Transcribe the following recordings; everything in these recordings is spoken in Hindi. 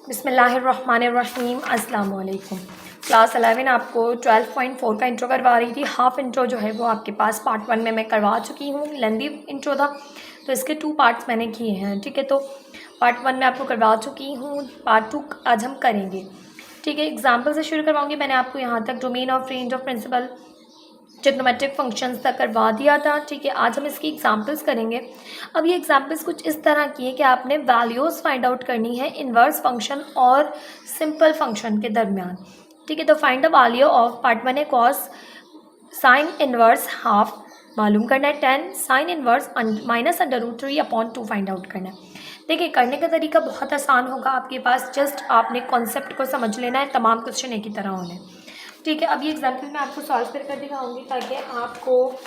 बिस्मिल्लाहिर्रहमानिर्रहीम अस्सलाम वालेकुम। क्लास 11 आपको 12.4 का इंट्रो करवा रही थी। हाफ़ इंट्रो जो है वो आपके पास पार्ट 1 में मैं करवा चुकी हूँ। लेंदी इंट्रो था तो इसके 2 पार्ट्स मैंने किए हैं। ठीक है, तो पार्ट 1 में आपको करवा चुकी हूँ, पार्ट 2 आज हम करेंगे। ठीक है, एग्जाम्पल से शुरू करवाऊँगी। मैंने आपको यहाँ तक domain of range of principal trigonometric functions तक करवा दिया था। ठीक है, आज हम इसकी एग्जांपल्स करेंगे। अब ये एग्जांपल्स कुछ इस तरह की है कि आपने वैल्यूज़ फाइंड आउट करनी है इन्वर्स फंक्शन और सिंपल फंक्शन के दरमियान। ठीक है, तो find the value of part 1 है कॉस साइन इन्वर्स हाफ मालूम करना है, 10 sign inverse minus √3/2 find out करना है। देखिए, करने का तरीका बहुत आसान होगा आपके पास, जस्ट आपने कॉन्सेप्ट को समझ लेना है। तमाम क्वेश्चन एक ही तरह होने। ठीक है, अब ये एग्जाम्पल मैं आपको सॉल्व कर दिखाऊंगी ताकि आपको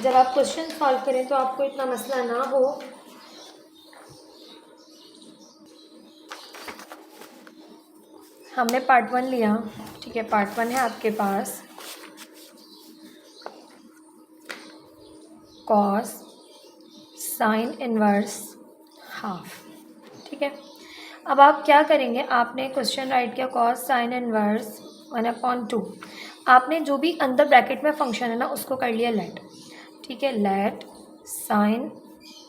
जब आप क्वेश्चन सॉल्व करें तो आपको इतना मसला ना हो। हमने पार्ट 1 लिया। ठीक है, पार्ट 1 है आपके पास कॉस साइन इन्वर्स हाफ। ठीक है, अब आप क्या करेंगे, आपने क्वेश्चन राइट किया कॉस साइन इन्वर्स 1/2। आपने जो भी अंदर ब्रैकेट में फंक्शन है ना उसको कर लिया लेट। ठीक है, let sine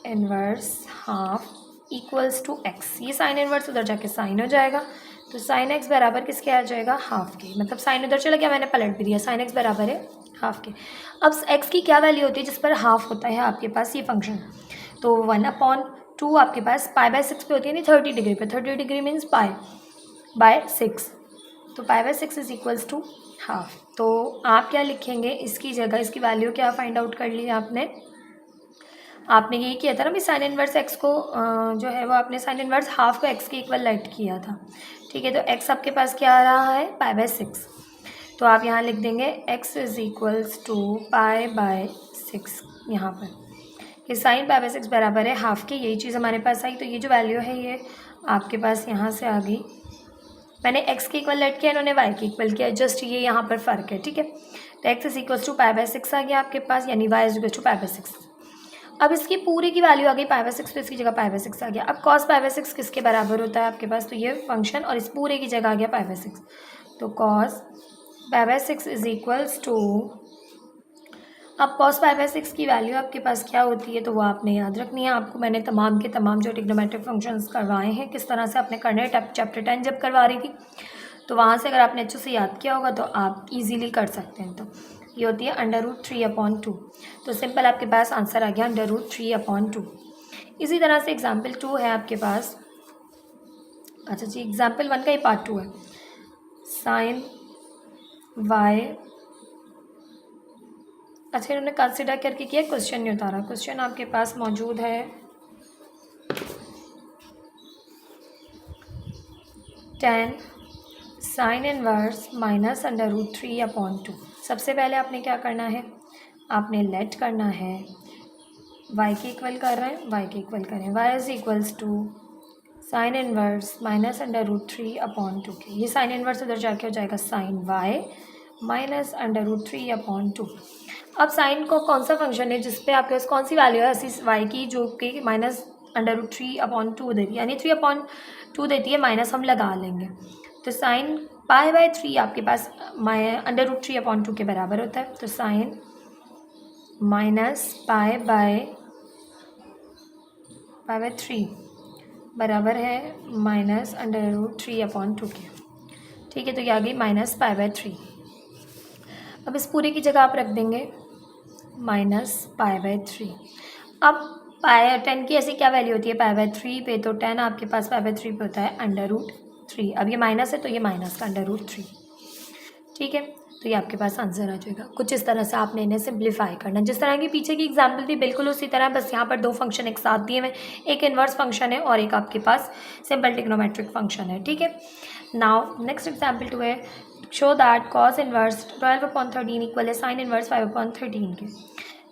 inverse half equals to x. ये साइन इन्वर्स उधर जाके साइन हो जाएगा, तो साइन एक्स बराबर किसके आ जाएगा, हाफ के। मतलब साइन उधर चला गया, मैंने पलट भी दिया, साइन एक्स बराबर है हाफ के। अब एक्स की क्या वैल्यू होती है जिस पर हाफ होता है आपके पास ये फंक्शन, तो 1/2 आपके पास π/6 पे होती है, नहीं 30 डिग्री पे। 30 डिग्री मीन्स π/6, तो π/6 इज इक्वल्स टू हाफ। तो आप क्या लिखेंगे इसकी जगह, इसकी वैल्यू क्या फाइंड आउट कर ली आपने यही किया था ना, भी साइन इन्वर्स एक्स को जो है वो आपने साइन इन्वर्स हाफ को एक्स के इक्वल लेट किया था। ठीक है, तो एक्स आपके पास क्या आ रहा है, π/6। तो आप यहाँ लिख देंगे एक्स इज इक्वल्स टू π/6 यहाँ पर, कि साइन π/6 बराबर है हाफ के। यही चीज़ हमारे पास आई, तो ये जो वैल्यू है ये आपके पास यहाँ से आ गई। मैंने x के इक्वल लेट किया, इन्होंने y के इक्वल किया, जस्ट ये यहाँ पर फ़र्क है। ठीक है, तो x इज इक्वल्स टू π/6 आ गया आपके पास, यानी y इज इक्वल्स टू π/6। अब इसकी पूरी की वैल्यू आ गई π/6, तो इसकी जगह π/6 आ गया। अब cos π/6 किसके बराबर होता है आपके पास, तो ये फंक्शन, और इस पूरे की जगह आ गया π/6। तो cos π/6 इज इक्वल्स टू, अब cos π/6 की वैल्यू आपके पास क्या होती है तो वो आपने याद रखनी है। आपको मैंने तमाम के तमाम जो ट्रिग्नोमेट्रिक फंक्शंस करवाए हैं किस तरह से आपने करना है, चैप्टर 10 जब करवा रही थी तो वहाँ से अगर आपने अच्छे से याद किया होगा तो आप इजीली कर सकते हैं। तो ये होती है √3/2। तो सिंपल आपके पास आंसर आ गया √3/2। इसी तरह से एग्जाम्पल 2 है आपके पास। अच्छा जी, एग्जाम्पल 1 का ही पार्ट 2 है। साइन वाई, अच्छा इन्होंने कंसिडर करके किया, क्वेश्चन नहीं उतारा। क्वेश्चन आपके पास मौजूद है 10 साइन इन्वर्स माइनस √3/2। सबसे पहले आपने क्या करना है, आपने लेट करना है, y के इक्वल कर रहे हैं, y के इक्वल करें, y is equals to sine inverse minus √3/2 के। ये साइन इन्वर्स उधर जाके हो जाएगा साइन y माइनस √3/2। अब साइन को कौन सा फंक्शन है जिसपे आपके पास कौन सी वैल्यू है ऐसी y की जो कि माइनस √3/2 देती है, यानी 3/2 देती है, माइनस हम लगा लेंगे। तो साइन π/3 आपके पास √3/2 के बराबर होता है। तो साइन माइनस π/3 बराबर है माइनस √3/2 के। ठीक है, तो ये आ गई माइनस π/3। अब इस पूरे की जगह आप रख देंगे माइनस π/3। अब 10 की ऐसी क्या वैल्यू होती है π/3 पे, तो 10 आपके पास π/3 पे होता है √3। अब ये माइनस है तो ये माइनस का √3। ठीक है, तो ये आपके पास आंसर आ जाएगा। कुछ इस तरह से आपने इन्हें सिंप्लीफाई करना, जिस तरह की पीछे की एग्जाम्पल थी बिल्कुल उसी तरह, बस यहाँ पर 2 फंक्शन एक साथ दिए हुए, एक इन्वर्स फंक्शन है और एक आपके पास सिंपल ट्रिग्नोमेट्रिक फंक्शन है। ठीक है, नाउ नेक्स्ट एग्जाम्पल 2 है, show that cos inverse 12/13 equal है साइन इन्वर्स 5/13 के।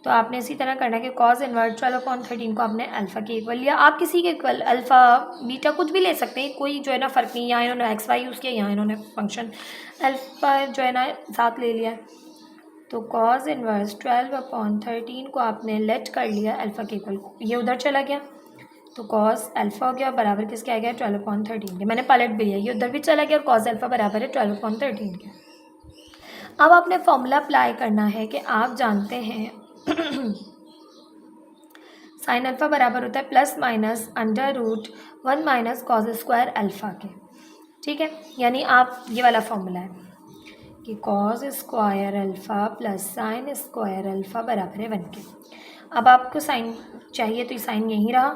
तो आपने इसी तरह करना है कि कॉस इन्वर्स 12/13 को आपने अल्फ़ा के इक्वल लिया। आप किसी के इक्वल अल्फ़ा बीटा कुछ भी ले सकते हैं, कोई जो है ना फ़र्क नहीं। यहाँ इन्होंने एक्स वाई यूज़ किया, यहाँ इन्होंने फंक्शन अल्फ़ा जो है ना साथ ले लिया। तो कॉस इन्वर्स 12/13 को आपने लेट कर लिया अल्फ़ा के इक्वल, ये उधर चला गया, तो कॉस अल्फ़ा हो गया और बराबर किसके आ गया 12/13 के। मैंने पलट भी लिया, ये उधर भी चला गया और कॉस अल्फ़ा बराबर है 12/13 के। अब आपने फॉर्मूला अप्लाई करना है कि आप जानते हैं साइन अल्फ़ा बराबर होता है +/√1 - कॉस स्क्वायर अल्फ़ा के। ठीक है, यानी आप ये वाला फॉर्मूला है कि cos square alpha plus sine square alpha बराबर है 1 के। अब आपको साइन चाहिए तो ये साइन यहीं रहा,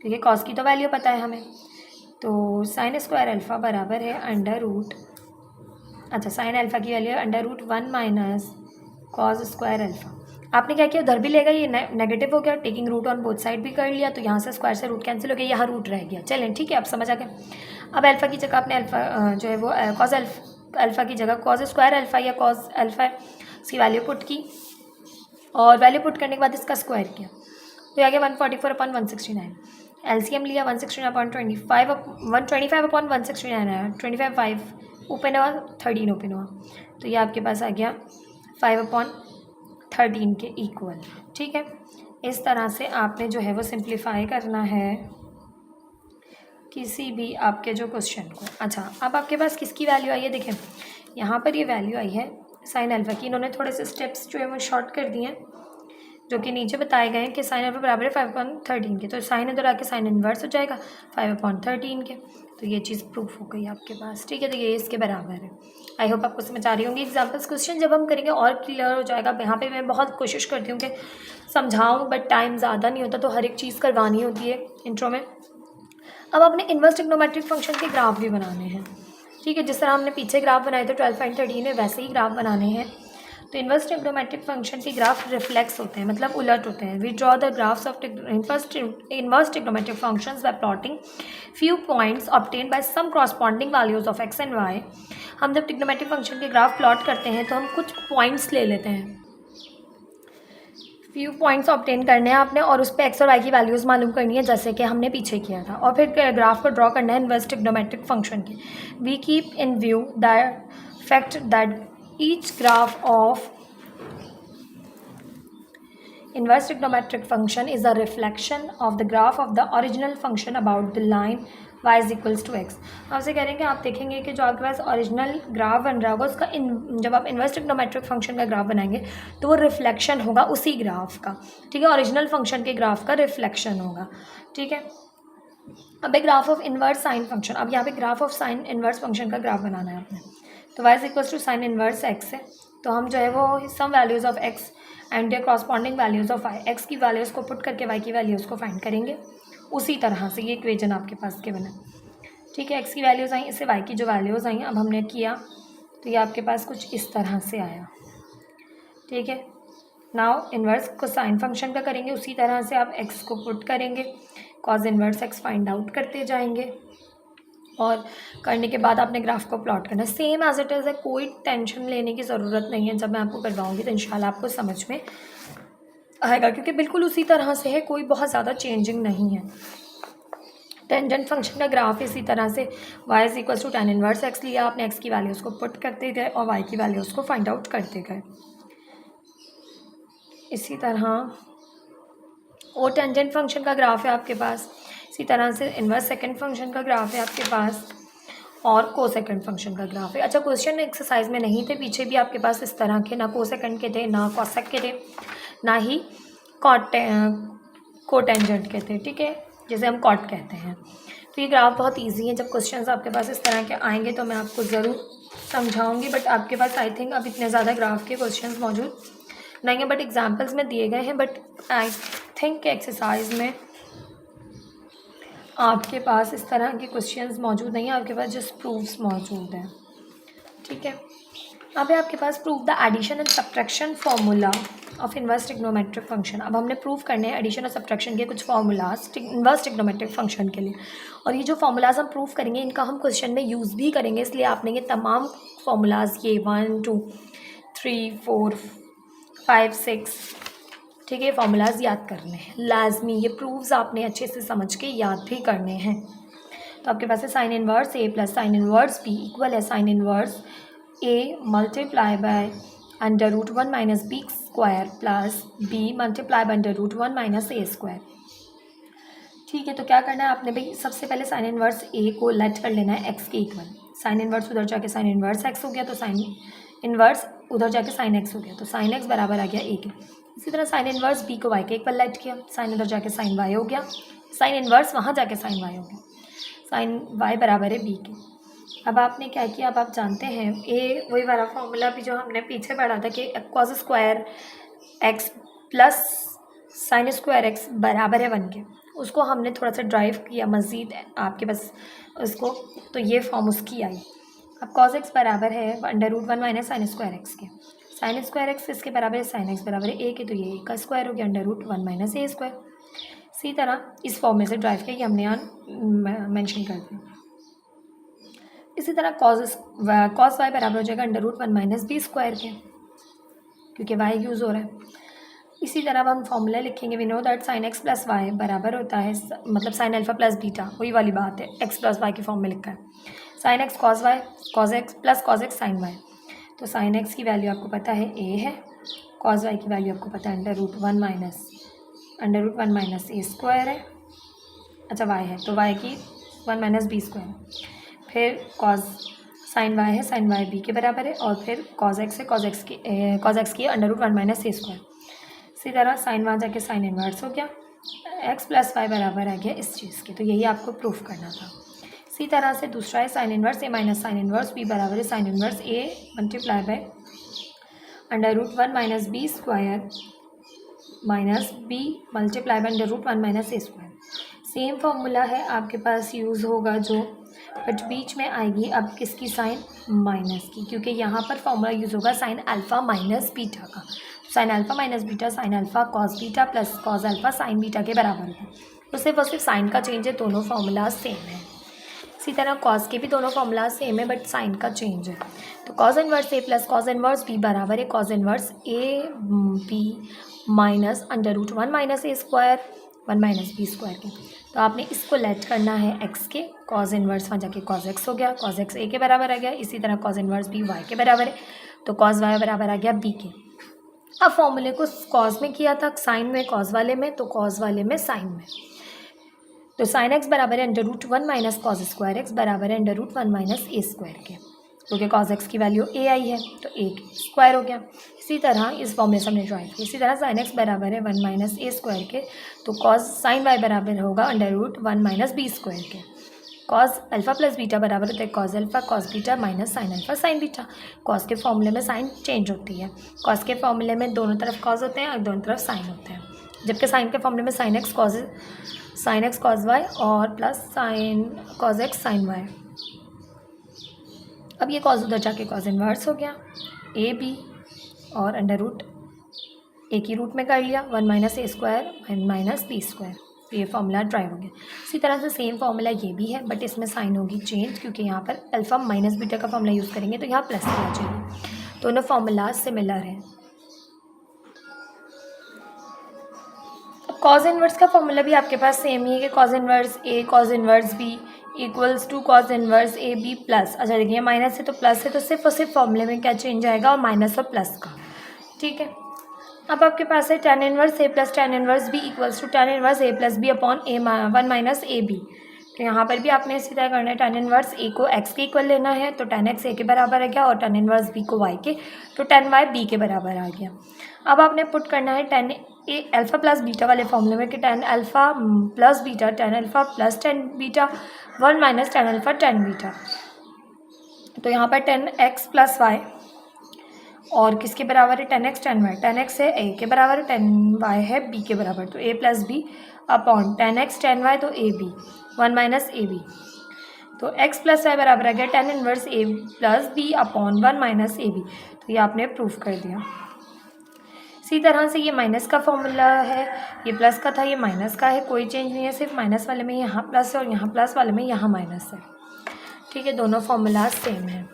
क्योंकि कॉस की तो वैल्यू पता है हमें। तो साइन स्क्वायर अल्फ़ा बराबर है साइन अल्फ़ा की वैल्यू है √1 - कॉस स्क्वायर अल्फ़ा। आपने क्या किया, उधर भी लेगा, ये नेगेटिव हो गया, taking root on both side भी कर लिया, तो यहाँ से स्क्वायर से रूट कैंसिल हो गया, यहाँ रूट रह गया। चलें ठीक है, अब समझ आ गया। अब अल्फ़ा की जगह आपने अल्फ़ा जो है वो कॉस अल्फ़ा की जगह कॉस स्क्वायर अल्फ़ा या कॉस अल्फ़ा इसकी वैल्यू पुट की, और वैल्यू पुट करने के बाद इसका स्क्वायर किया, तो आ गया 144/169। एलसीएम लिया 169/25, 125/169 आया, 25 5 ओपन हुआ, 13 ओपन हुआ, तो ये आपके पास आ गया 5/13 के इक्वल। ठीक है, इस तरह से आपने जो है वो सिंप्लीफाई करना है किसी भी आपके जो क्वेश्चन को। अच्छा, अब आपके पास किसकी वैल्यू आई है, देखें यहाँ पर ये वैल्यू आई है साइन अल्फ़ा की। इन्होंने थोड़े से स्टेप्स जो है वो शॉर्ट कर दिए हैं, जो कि नीचे बताए गए हैं कि साइन अल्फ़ा बराबर है 5/13 के, तो साइन इधर आके साइन इन्वर्स हो जाएगा 5/13 के, तो ये चीज़ प्रूफ हो गई आपके पास। ठीक है, तो ये इसके बराबर है। आई होप आपको समझ आ रही होंगी। एग्जाम्पल्स क्वेश्चन जब हम करेंगे और क्लियर हो जाएगा। यहाँ पे मैं बहुत कोशिश करती हूँ कि समझाऊँ, बट टाइम ज़्यादा नहीं होता, तो हर एक चीज़ करवानी होती है इंट्रो में। अब आपने इन्वर्स ट्रिग्नोमेट्रिक फंक्शन के ग्राफ भी बनाने हैं। ठीक है, जिस तरह हमने पीछे ग्राफ बनाए थे 12/13 में, वैसे ही ग्राफ बनाने हैं। तो इन्वर्स ट्रिग्नोमेट्रिक फंक्शन के ग्राफ रिफ्लेक्स होते हैं, मतलब उलट होते हैं। We draw the graphs of inverse trigonometric functions by plotting few points obtain by some corresponding values of x and y. हम जब ट्रिग्नोमेट्रिक फंक्शन के ग्राफ प्लॉट करते हैं तो हम कुछ पॉइंट्स ले लेते हैं, फ्यू पॉइंट्स ऑब्टेन करने हैं आपने, और उस पर एक्स और वाई की वैल्यूज़ मालूम करनी है, जैसे कि हमने पीछे किया था, और फिर ग्राफ को ड्रॉ करना है इन्वर्स ट्रिग्नोमेट्रिक फंक्शन के। We keep in view the fact that each graph of inverse trigonometric function is a reflection of the graph of the original function about the line y is equals to x। आपसे कह रहे हैं कि आप देखेंगे कि जो आपके पास ओरिजिनल ग्राफ बन रहा होगा उसका जब आप इन्वर्स ट्रिग्नोमेट्रिक फंक्शन का ग्राफ बनाएंगे तो वो रिफ्लेक्शन होगा उसी ग्राफ का। ठीक है, ओरिजिनल फंक्शन के ग्राफ का रिफ्लेक्शन होगा। ठीक है, अब एक graph of inverse sine function. अब यहाँ पे graph of sine inverse function का ग्राफ बनाना है आपने, तो y is equals to sine inverse x है, तो हम जो है वो some values of x and their corresponding values of y, x की वैल्यूज़ को पुट करके y की वैल्यूज़ को फाइंड करेंगे। उसी तरह से ये इक्वेशन आपके पास गिवन है। ठीक है, x की वैल्यूज़ आई, इससे y की जो वैल्यूज़ आई, अब हमने किया तो ये आपके पास कुछ इस तरह से आया। ठीक है, नाउ इन्वर्स को साइन फंक्शन का करेंगे, उसी तरह से आप x को पुट करेंगे, cause inverse x find out करते जाएंगे, और करने के बाद आपने ग्राफ को प्लॉट करना है सेम एज इट इज़ है। कोई टेंशन लेने की ज़रूरत नहीं है, जब मैं आपको करवाऊँगी तो इंशाल्लाह आपको समझ में आएगा, क्योंकि बिल्कुल उसी तरह से है, कोई बहुत ज़्यादा चेंजिंग नहीं है। टेंजेंट फंक्शन का ग्राफ इसी तरह से y is equals to tan inverse x लिया आपने, x की वैल्यूज़ को पुट करते गए और y की वैल्यूज़ को फाइंड आउट करते गए। इसी तरह और टेंजेंट फंक्शन का ग्राफ है आपके पास, इसी तरह से इन्वर्स सेकंड फंक्शन का ग्राफ है आपके पास, और कोसेकंड फंक्शन का ग्राफ है। अच्छा, क्वेश्चन एक्सरसाइज में नहीं थे, पीछे भी आपके पास इस तरह के ना कोसेकंड के थे, ना कॉसेक के थे, ना ही कोटेंजेंट के थे। ठीक है, जैसे हम कॉट कहते हैं। तो ये ग्राफ बहुत इजी है, जब क्वेश्चंस आपके पास इस तरह के आएंगे तो मैं आपको ज़रूर समझाऊंगी, बट आपके पास आई थिंक अब इतने ज़्यादा ग्राफ के क्वेश्चंस मौजूद नहीं है, बट एग्जांपल्स में दिए गए हैं। बट आई थिंक एक्सरसाइज में आपके पास इस तरह के क्वेश्चंस मौजूद नहीं है, आपके पास जस्ट प्रूफ्स मौजूद हैं। ठीक है, अब है आपके पास proof the addition and subtraction formula of inverse trigonometric function. अब हमने प्रूफ करने हैं एडिशन और सब्ट्रैक्शन के कुछ फार्मूलाज इन्वर्स ट्रिग्नोमेट्रिक फंक्शन के लिए, और ये जो फार्मूलाज हम प्रूफ करेंगे इनका हम क्वेश्चन में यूज़ भी करेंगे, इसलिए आपने ये तमाम फार्मूलाज ये 1 2 3 4 5 6 ठीक है फार्मूलाज याद करने हैं लाजमी। ये प्रूफ्स आपने अच्छे से समझ के याद भी करने हैं। तो आपके पास है sine inverse A plus sine inverse B equal है sine inverse A multiply by √1 minus B square plus B multiply by √1 minus A square. ठीक है, तो क्या करना है आपने भाई, सबसे पहले साइन इनवर्स ए को लेट कर लेना है एक्स के इक्वल। साइन इनवर्स उधर जाके साइन इनवर्स एक्स हो गया, तो साइन इनवर्स उधर जाके साइन एक्स हो गया, तो साइन एक्स बराबर आ गया ए के। इसी तरह साइन इनवर्स बी को वाई के इक्वल लेट किया, साइन उधर जाके साइन वाई हो गया, साइन इनवर्स वहाँ जाके साइन वाई हो गया, साइन वाई बराबर है बी के। अब आपने क्या किया, अब आप जानते हैं ए वही वाला फॉर्मूला भी जो हमने पीछे पढ़ा था कि cos square x plus sine square x बराबर है 1 के, उसको हमने थोड़ा सा ड्राइव किया मज़ीद आपके पास उसको, तो ये फॉर्म उसकी आई। अब कॉस एक्स बराबर है √1 माइनस साइन स्क्वायर एक्स के, साइन स्क्वायर एक्स इसके बराबर है साइन एक्स बराबर है ए के, तो ये ए का स्क्वायर हो गया √1 माइनस ए स्क्वायर। इसी तरह इस फॉर्म में से ड्राइव किया, ये हमने यहाँ मेंशन कर दिया। इसी तरह कॉस वाई बराबर हो जाएगा √1 माइनस बी स्क्वायर के, क्योंकि वाई यूज़ हो रहा है। इसी तरह अब हम फॉर्मूला लिखेंगे, we know that sine x plus y बराबर होता है, मतलब साइन अल्फा प्लस बीटा, वही वाली बात है, एक्स प्लस वाई की फॉर्म में लिखा है, sine x cos y cos x plus cos x sine y. तो साइन एक्स की वैल्यू आपको पता है ए है, कॉस वाई की वैल्यू आपको पता है √1 माइनस ए स्क्वायर है, अच्छा वाई है, तो वाई की 1 माइनस बी स्क्वायर, फिर कॉस साइन वाई है, साइन वाई बी के बराबर है, और फिर कॉस एक्स है, कॉस एक्स की √1 माइनस ए स्क्वायर। इसी तरह साइन वहाँ जाके साइन इनवर्स हो गया, एक्स प्लस वाई बराबर आ गया इस चीज़ के, तो यही आपको प्रूफ करना था। इसी तरह से दूसरा है sine inverse a minus sine inverse B बराबर है sine inverse A multiply by √1 minus B square minus b multiply by √1 minus A square. Same formula है आपके पास यूज़ होगा जो, बट बीच में आएगी अब किसकी, साइन माइनस की, क्योंकि यहाँ पर फॉर्मूला यूज़ होगा साइन अल्फ़ा माइनस बीटा का। Sine alpha minus beta sine alpha cos beta plus cos alpha sine beta के बराबर होगा, तो सिर्फ और सिर्फ साइन का चेंज है, दोनों फार्मूलाज सेम है। इसी तरह कॉस के भी दोनों फार्मूलाज सेम है, बट साइन का चेंज है। तो cos inverse A plus cos inverse B बराबर है cos inverse A B minus √1 minus A square 1 minus B square के। तो आपने इसको लेट करना है एक्स के, कॉस इनवर्स वहाँ जाके कॉस एक्स हो गया, कॉस एक्स ए के बराबर आ गया, इसी तरह कॉस इनवर्स बी वाई के बराबर है, तो कॉस वाई बराबर आ गया बी के। अब फॉर्मूले को कॉस में किया था, साइन में कॉस वाले में, तो कॉस वाले में साइन में, तो साइन एक्स बराबर है √1 माइनस कॉस स्क्वायर एक्स बराबर है √1 माइनस ए स्क्वायर के, क्योंकि कॉस एक्स की वैल्यू ए आई है, तो ए स्क्वायर हो गया। इसी तरह इस फॉर्मूले से हमने ड्राइव किया। इसी तरह साइन एक्स बराबर है 1 माइनस ए स्क्वायर के, तो कॉस साइन वाई बराबर होगा √1 माइनस बी स्क्वायर के। कॉस अल्फ़ा प्लस बीटा बराबर होता है cos alpha cos beta minus sine alpha sine beta. Cos के फॉर्मूले में साइन चेंज होती है, कॉस के फॉर्मूले में दोनों तरफ कॉस होते हैं और दोनों तरफ साइन होते हैं, जबकि साइन के फॉर्मूले में साइन एक्स कॉस वाई और plus sine cos x sine Y. अब ये कॉस उधर जाके कॉस इनवर्स हो गया ए बी और √a की रूट में कर लिया 1 माइनस ए स्क्वायर 1 माइनस बी स्क्वायर, तो ये फॉर्मूला ड्राइव हो गया। इसी तरह से सेम फॉर्मूला ये भी है, बट इसमें साइन होगी चेंज, क्योंकि यहाँ पर अल्फ़ा माइनस बीटा का फॉर्मूला यूज़ करेंगे तो यहाँ प्लस की आ जाएगी। दोनों फॉर्मूला सिमिलर हैं। कॉस इनवर्स का फॉर्मूला भी आपके पास सेम ही है कि cos inverse A cos inverse B equals to cos inverse A B plus. अच्छा देखिए माइनस है तो प्लस है, तो सिर्फ और सिर्फ फॉर्मूले में क्या चेंज आएगा, और माइनस और प्लस का। ठीक है, अब आपके पास है tan inverse A plus tan inverse B equals to tan inverse A plus B upon A 1 minus A B. तो यहाँ पर भी आपने इसी तरह करना है, tan इनवर्स ए को x के इक्वल लेना है, तो tan x ए के बराबर आ गया, और tan इनवर्स बी को y के, तो tan y b के बराबर आ गया। अब आपने पुट करना है tan ए अल्फ़ा प्लस बीटा वाले फॉर्मूले में कि tan alpha plus beta tan alpha plus tan beta 1 minus tan alpha tan beta. तो यहाँ पर tan x प्लस y और किसके बराबर है, tan x tan y। tan x है a के बराबर है, tan y है b के बराबर, तो a plus B upon tan x tan y, तो a b 1 minus A B. तो x प्लस y बराबर आ गया tan inverse a plus b upon 1 minus A B. तो ये आपने प्रूफ कर दिया। इसी तरह से ये माइनस का फॉर्मूला है, ये प्लस का था, ये माइनस का है, कोई चेंज नहीं है, सिर्फ माइनस वाले में यहाँ प्लस है और यहाँ प्लस वाले में यहाँ माइनस है। ठीक है, दोनों फॉर्मूला सेम है।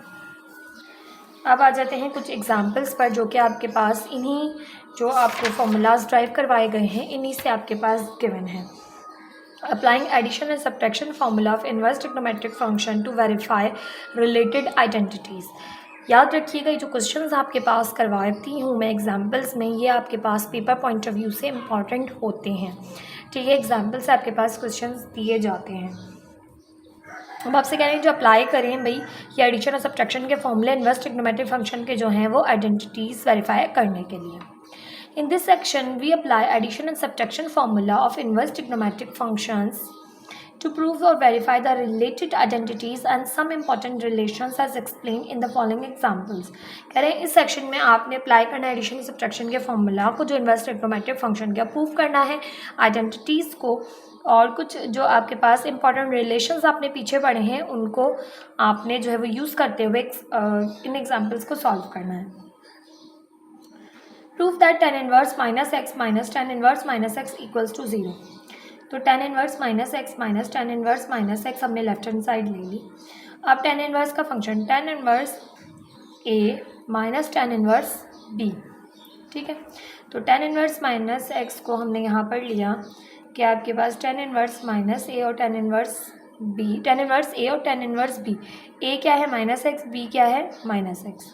अब आ जाते हैं कुछ एग्जांपल्स पर, जो कि आपके पास इन्हीं जो आपको फॉर्मूलाज ड्राइव करवाए गए हैं इन्हीं से आपके पास गिवन है। Applying addition and subtraction formula of inverse trigonometric function to verify related identities. याद रखिएगा, ये जो क्वेश्चंस आपके पास करवाती हूँ मैं एग्जांपल्स में, ये आपके पास पेपर पॉइंट ऑफ व्यू से इम्पॉर्टेंट होते हैं। ठीक है, एग्जाम्पल से आपके पास क्वेश्चन दिए जाते हैं। अब आपसे कह रहे हैं जो अप्लाई करें भाई ये एडिशन और सब्ट्रैक्शन के फॉर्मूले इनवर्स ट्रिग्नोमेट्रिक फंक्शन के जो हैं वो आइडेंटिटीज वेरीफाई करने के लिए। In this section we apply addition and subtraction formula of inverse trigonometric functions to prove or verify the related identities and some important relations as explained in the following examples। कह रहे हैं इस सेक्शन में आपने अप्लाई करना है एडिशन सब्ट्रैक्शन के फॉर्मूला को जो इनवर्स ट्रिग्नोमेट्रिक फंक्शन का प्रूव करना है, आइडेंटिटीज़ को, और कुछ जो आपके पास इंपॉर्टेंट रिलेशंस आपने पीछे पढ़े हैं उनको आपने जो है वो यूज़ करते हुए इन एग्जाम्पल्स को सॉल्व करना है। Proof that tan inverse minus X minus tan inverse minus X equals to 0। तो tan inverse minus X minus tan inverse minus X हमने लेफ्ट हैंड साइड ले ली। अब tan इनवर्स का function tan inverse a minus tan inverse b, ठीक है। तो tan इनवर्स माइनस एक्स को हमने यहाँ पर लिया कि आपके पास tan इनवर्स माइनस a और tan inverse b, tan inverse a और tan इनवर्स b, a क्या है माइनस एक्स, b क्या है माइनस एक्स,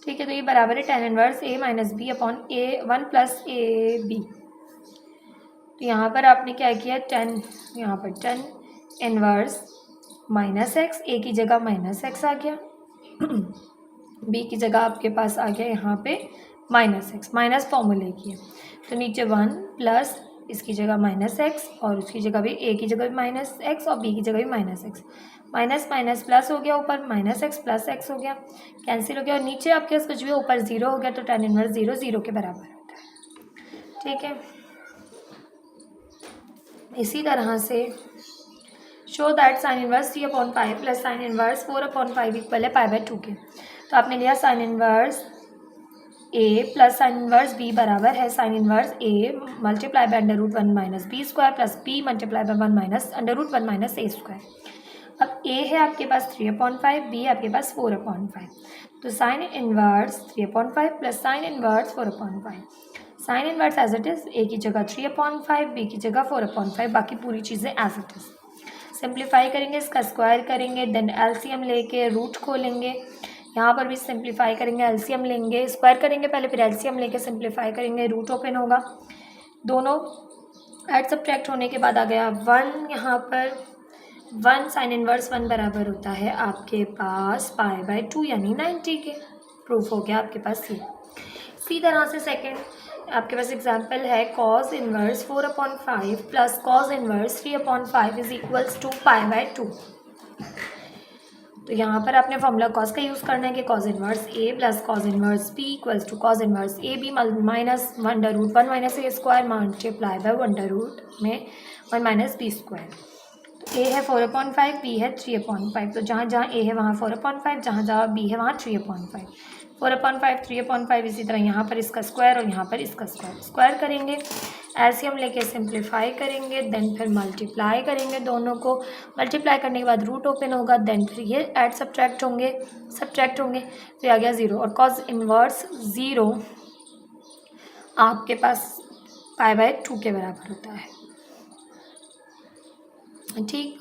ठीक है। तो ये बराबर है tan inverse a minus b upon a 1 plus A B. तो यहाँ पर आपने क्या किया, यहाँ पर tan inverse minus X, A की जगह माइनस एक्स आ गया, बी की जगह आपके पास आ गया यहाँ पे माइनस एक्स, माइनस फॉर्मूले की है। तो नीचे 1 प्लस इसकी जगह माइनस एक्स और उसकी जगह भी ए की जगह भी माइनस एक्स और बी की जगह भी minus X, minus minus plus हो गया, ऊपर माइनस एक्स प्लस एक्स हो गया, कैंसिल हो गया, और नीचे आपके पास कुछ भी ऊपर 0 हो गया। तो tan इनवर्स 0 0 के बराबर होता है, ठीक है। इसी तरह से show that sine inverse 3/5 plus sine inverse 4/5 equal है π/2 के। तो आपने लिया sine inverse A plus sine inverse B बराबर है sine inverse A multiply by √1 minus B square plus B multiply by 1 minus √1 minus A square. अब ए है आपके पास 3/5, बी आपके पास 4/5। तो sine inverse 3/5 plus sine inverse 4/5, sine inverse as it is, A की जगह 3/5, बी की जगह 4/5, बाकी पूरी चीज़ें एज इट इज़। सिंप्लीफाई करेंगे, इसका स्क्वायर करेंगे, देन एलसीएम लेके रूट खोलेंगे, यहाँ पर भी सिंप्लीफाई करेंगे, एलसीएम लेंगे, स्क्वायर करेंगे पहले, फिर एलसीएम लेके सिंप्लीफाई करेंगे, रूट ओपन होगा, दोनों ऐड सब्ट्रैक्ट होने के बाद आ गया 1, यहाँ पर 1 साइन इनवर्स 1 बराबर होता है आपके पास π/2 यानी 90 के। प्रूफ हो गया आपके पास ये। इसी तरह से सेकेंड आपके पास एग्जाम्पल है cos इनवर्स 4/5 प्लस cos inverse 3/5 is equals to π/2। तो यहाँ पर आपने फॉर्मूला cos का यूज़ करना है कि cos inverse a plus cos inverse b equals to cos inverse A B minus 1√1 minus A square multiply by 1 में 1 माइनस बी स्क्वायर। तो a है 4/5, b है 3/5। तो जहाँ जहाँ a है वहाँ 4/5, जहाँ जहाँ b है वहाँ 3/5। 4/5 3/5, इसी तरह यहाँ पर इसका स्क्वायर और यहाँ पर इसका स्क्वायर करेंगे, एलसीएम लेके सिंप्लीफाई करेंगे, देन फिर मल्टीप्लाई करेंगे, दोनों को मल्टीप्लाई करने के बाद रूट ओपन होगा, देन फिर ये ऐड सब्ट्रैक्ट होंगे, तो आ गया 0। और cos इनवर्स 0 आपके पास π/2 के बराबर होता है, ठीक।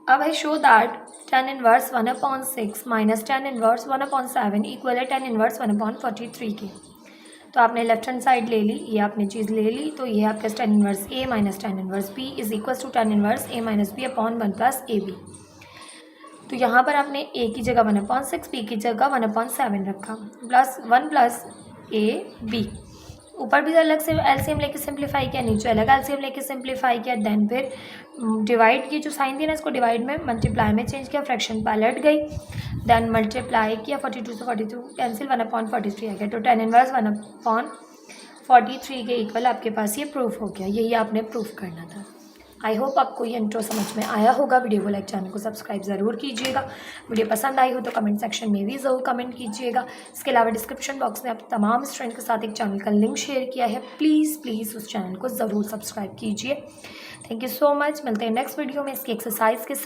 अब है show that tan inverse 1/6 minus tan inverse 1/7 equal है tan इनवर्स 1/43 के। तो आपने लेफ्ट हैंड साइड ले ली, ये आपने चीज़ ले ली, तो ये आपका tan inverse a minus tan inverse b is equal to tan inverse a minus b upon 1 plus A B. तो यहाँ पर आपने a की जगह 1/6, b की जगह 1/7 रखा, प्लस 1 प्लस ए बी। ऊपर भी अलग से एलसीएम लेके सिंप्लीफाई किया, नीचे अलग एलसीएम लेके सिंप्लीफाई किया, देन फिर डिवाइड की जो साइन थी ना इसको डिवाइड में मल्टीप्लाई में चेंज किया, फ्रैक्शन पलट गई, देन मल्टीप्लाई किया, 42 से 42 कैंसिल, 1/43 आ गया। तो tan इनवर्स 1/43 के इक्वल आपके पास ये प्रूफ हो गया। यही आपने प्रूफ करना था। आई होप आपको ये इंट्रो समझ में आया होगा। वीडियो को लाइक, चैनल को सब्सक्राइब ज़रूर कीजिएगा। वीडियो पसंद आई हो तो कमेंट सेक्शन में भी ज़रूर कमेंट कीजिएगा। इसके अलावा डिस्क्रिप्शन बॉक्स में आप तमाम स्टूडेंट के साथ एक चैनल का लिंक शेयर किया है, प्लीज़ उस चैनल को ज़रूर सब्सक्राइब कीजिए। Thank you so much. मिलते हैं नेक्स्ट वीडियो में इसकी एक्सरसाइज के साथ।